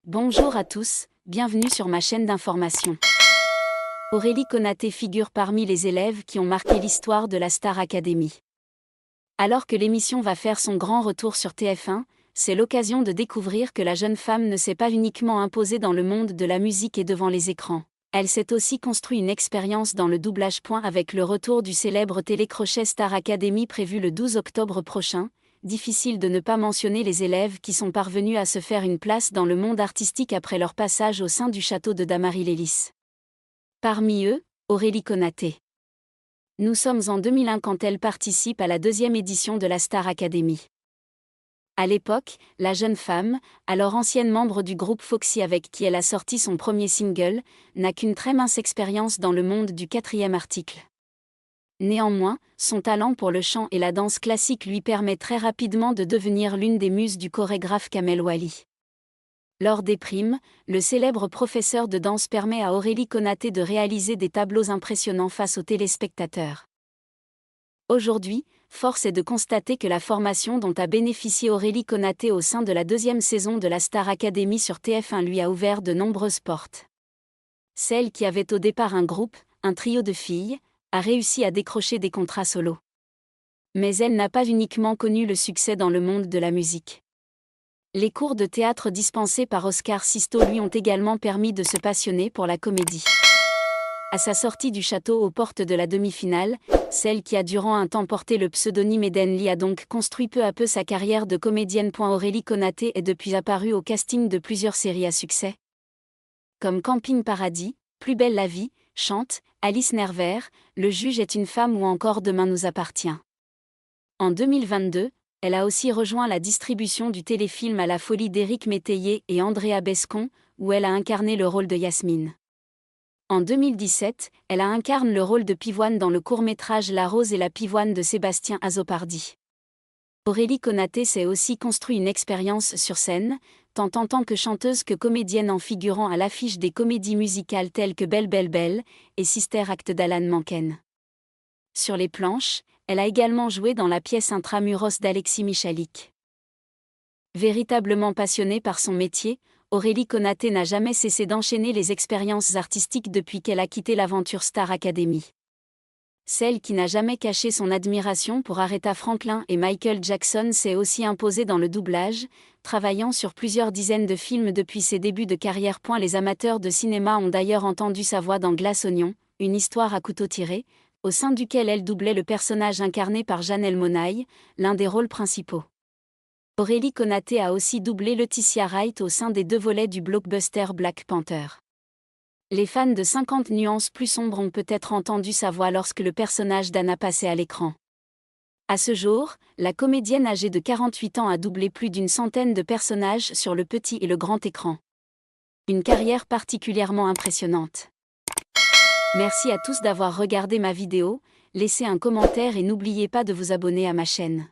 Bonjour à tous, bienvenue sur ma chaîne d'information. Aurélie Konaté figure parmi les élèves qui ont marqué l'histoire de la Star Academy. Alors que l'émission va faire son grand retour sur TF1, c'est l'occasion de découvrir que la jeune femme ne s'est pas uniquement imposée dans le monde de la musique et devant les écrans. Elle s'est aussi construit une expérience dans le doublage. Avec le retour du célèbre télécrochet Star Academy prévu le 12 octobre prochain, difficile de ne pas mentionner les élèves qui sont parvenus à se faire une place dans le monde artistique après leur passage au sein du château de Damary-Lélis. Parmi eux, Aurélie Konaté. Nous sommes en 2001 quand elle participe à la 2e édition de la Star Academy. À l'époque, la jeune femme, alors ancienne membre du groupe Foxy avec qui elle a sorti son premier single, n'a qu'une très mince expérience dans le monde du 4e article. Néanmoins, son talent pour le chant et la danse classique lui permet très rapidement de devenir l'une des muses du chorégraphe Kamel Wally. Lors des primes, le célèbre professeur de danse permet à Aurélie Konaté de réaliser des tableaux impressionnants face aux téléspectateurs. Aujourd'hui, force est de constater que la formation dont a bénéficié Aurélie Konaté au sein de la 2e saison de la Star Academy sur TF1 lui a ouvert de nombreuses portes. Celle qui avait au départ un groupe, un trio de filles, a réussi à décrocher des contrats solos. Mais elle n'a pas uniquement connu le succès dans le monde de la musique. Les cours de théâtre dispensés par Oscar Sisto lui ont également permis de se passionner pour la comédie. À sa sortie du château aux portes de la demi-finale, celle qui a durant un temps porté le pseudonyme Eden Lee a donc construit peu à peu sa carrière de comédienne. Aurélie Konaté est depuis apparue au casting de plusieurs séries à succès, comme Camping Paradis, Plus belle la vie, Chante, Alice Nevers, Le juge est une femme ou encore Demain nous appartient. En 2022, elle a aussi rejoint la distribution du téléfilm À la folie d'Éric Métayer et Andrea Bescon, où elle a incarné le rôle de Yasmine. En 2017, elle incarne le rôle de Pivoine dans le court-métrage La Rose et la Pivoine de Sébastien Azzopardi. Aurélie Konaté s'est aussi construit une expérience sur scène, tant en tant que chanteuse que comédienne en figurant à l'affiche des comédies musicales telles que Belle Belle Belle et Sister Act d'Alan Menken. Sur les planches, elle a également joué dans la pièce Intramuros d'Alexis Michalik. Véritablement passionnée par son métier, Aurélie Konaté n'a jamais cessé d'enchaîner les expériences artistiques depuis qu'elle a quitté l'aventure Star Academy. Celle qui n'a jamais caché son admiration pour Aretha Franklin et Michael Jackson s'est aussi imposée dans le doublage, travaillant sur plusieurs dizaines de films depuis ses débuts de carrière. Les amateurs de cinéma ont d'ailleurs entendu sa voix dans Glace Oignon, une histoire à couteau tiré, au sein duquel elle doublait le personnage incarné par Janelle Monáe, l'un des rôles principaux. Aurélie Konaté a aussi doublé Letitia Wright au sein des 2 volets du blockbuster Black Panther. Les fans de 50 nuances plus sombres ont peut-être entendu sa voix lorsque le personnage d'Anna passait à l'écran. À ce jour, la comédienne âgée de 48 ans a doublé plus d'une centaine de personnages sur le petit et le grand écran. Une carrière particulièrement impressionnante. Merci à tous d'avoir regardé ma vidéo, laissez un commentaire et n'oubliez pas de vous abonner à ma chaîne.